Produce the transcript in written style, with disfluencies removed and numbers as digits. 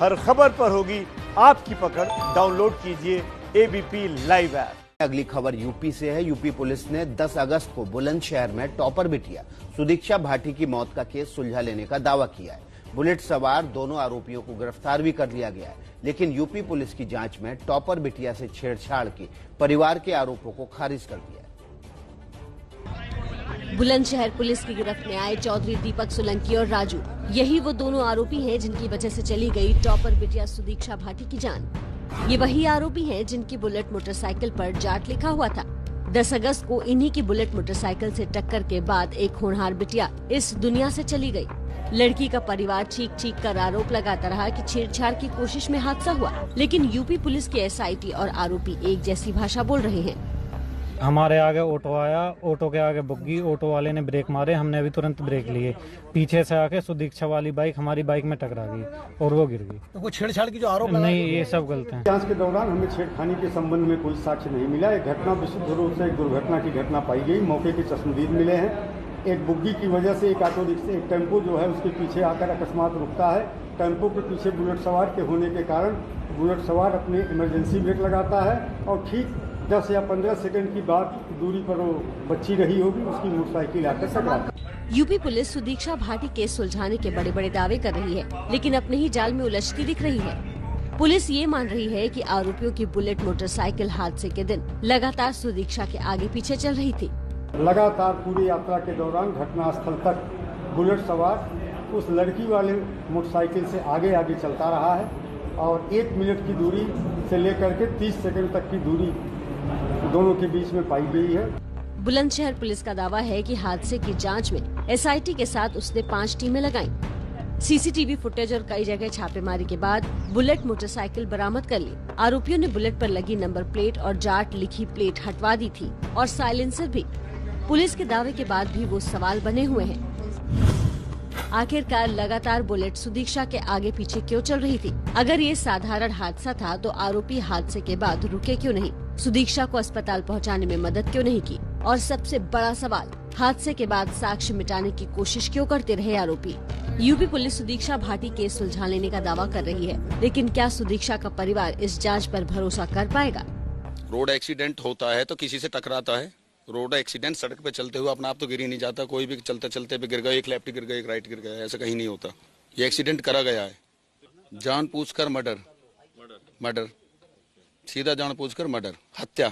हर खबर पर होगी आपकी पकड़। डाउनलोड कीजिए एबीपी लाइव ऐप। अगली खबर यूपी से है। यूपी पुलिस ने 10 अगस्त को बुलंदशहर में टॉपर बिटिया सुदीक्षा भाटी की मौत का केस सुलझा लेने का दावा किया है। बुलेट सवार दोनों आरोपियों को गिरफ्तार भी कर लिया गया है, लेकिन यूपी पुलिस की जांच में टॉपर बिटिया से छेड़छाड़ के परिवार के आरोपों को खारिज कर दिया है। बुलंदशहर पुलिस की गिरफ्त में आए चौधरी दीपक सोलंकी और राजू, यही वो दोनों आरोपी हैं जिनकी वजह से चली गई टॉपर बिटिया सुदीक्षा भाटी की जान। ये वही आरोपी हैं जिनकी बुलेट मोटरसाइकिल पर जाट लिखा हुआ था। 10 अगस्त को इन्हीं की बुलेट मोटरसाइकिल से टक्कर के बाद एक होनहार बिटिया इस दुनिया से चली गई। लड़की का परिवार चीख चीख कर आरोप लगाता रहा कि छेड़छाड़ की कोशिश में हादसा हुआ, लेकिन यूपी पुलिस के एसआईटी और आरोपी एक जैसी भाषा बोल रहे हैं। हमारे आगे ऑटो आया, ऑटो के आगे बुग्गी, ऑटो वाले ने ब्रेक मारे, हमने भी तुरंत ब्रेक लिए। पीछे से आके सुदीक्षा वाली बाइक हमारी बाइक में टकरा गई और वो गिर गई। तो कोई छेड़छाड़ की जो आरोप नहीं, ये सब गलत है। जांच के दौरान हमें छेड़खानी के संबंध में कोई साक्ष्य नहीं मिला। एक घटना विशुद्ध रूप से एक दुर्घटना की घटना पाई गई। मौके के चश्मदीद मिले हैं। एक बुग्गी की वजह से एक ऑटो रिक्शा, एक टेम्पो जो है उसके पीछे आकर अकस्मात रुकता है। टेम्पो के पीछे बुलेट सवार के होने के कारण बुलेट सवार अपने इमरजेंसी ब्रेक लगाता है और ठीक 10 या 15 सेकंड की बात दूरी पर वो बच्ची रही होगी, उसकी मोटरसाइकिल आकर टकराती। UP police Sudiksha Bhati case सुलझाने के बड़े बड़े दावे कर रही है, लेकिन अपने ही जाल में उलझती दिख रही है। पुलिस ये मान रही है कि आरोपियों की बुलेट मोटरसाइकिल हादसे के दिन लगातार सुदीक्षा के आगे पीछे चल रही थी। लगातार पूरी यात्रा के दौरान घटनास्थल तक बुलेट सवार उस लड़की वाले मोटरसाइकिल से आगे आगे चलता रहा है और 1 मिनट की दूरी से लेकर के 30 सेकंड तक की दूरी दोनों के बीच में पाई गई है। बुलंदशहर पुलिस का दावा है कि हादसे की जांच में एसआईटी के साथ उसने 5 टीमें लगाईं। सीसीटीवी फुटेज और कई जगह छापेमारी के बाद बुलेट मोटरसाइकिल बरामद कर ली। आरोपियों ने बुलेट पर लगी नंबर प्लेट और जाट लिखी प्लेट हटवा दी थी और साइलेंसर भी। पुलिस के दावे के बाद भी वो सवाल बने हुए हैं। आखिरकार लगातार बुलेट सुदीक्षा के आगे पीछे क्यों चल रही थी? अगर ये साधारण हादसा था तो आरोपी हादसे के बाद रुके क्यों नहीं? सुदीक्षा को अस्पताल पहुंचाने में मदद क्यों नहीं की? और सबसे बड़ा सवाल, हादसे के बाद साक्ष्य मिटाने की कोशिश क्यों करते रहे आरोपी? UP police Sudiksha Bhati case सुलझा लेने का दावा कर रही है, लेकिन क्या सुदीक्षा का परिवार इस जांच पर भरोसा कर पाएगा? रोड एक्सीडेंट होता है तो किसी से टकराता है। रोड एक्सीडेंट सड़क पे चलते हुए अपना आप तो गिर ही नहीं जाता। कोई भी चलते चलते पे गिर गया, एक लेफ्ट गिर गया, एक राइट गिर गया, ऐसा कहीं नहीं होता। ये एक्सीडेंट करा गया है, जानबूझकर मर्डर, सीधा जानबूझकर मर्डर, हत्या।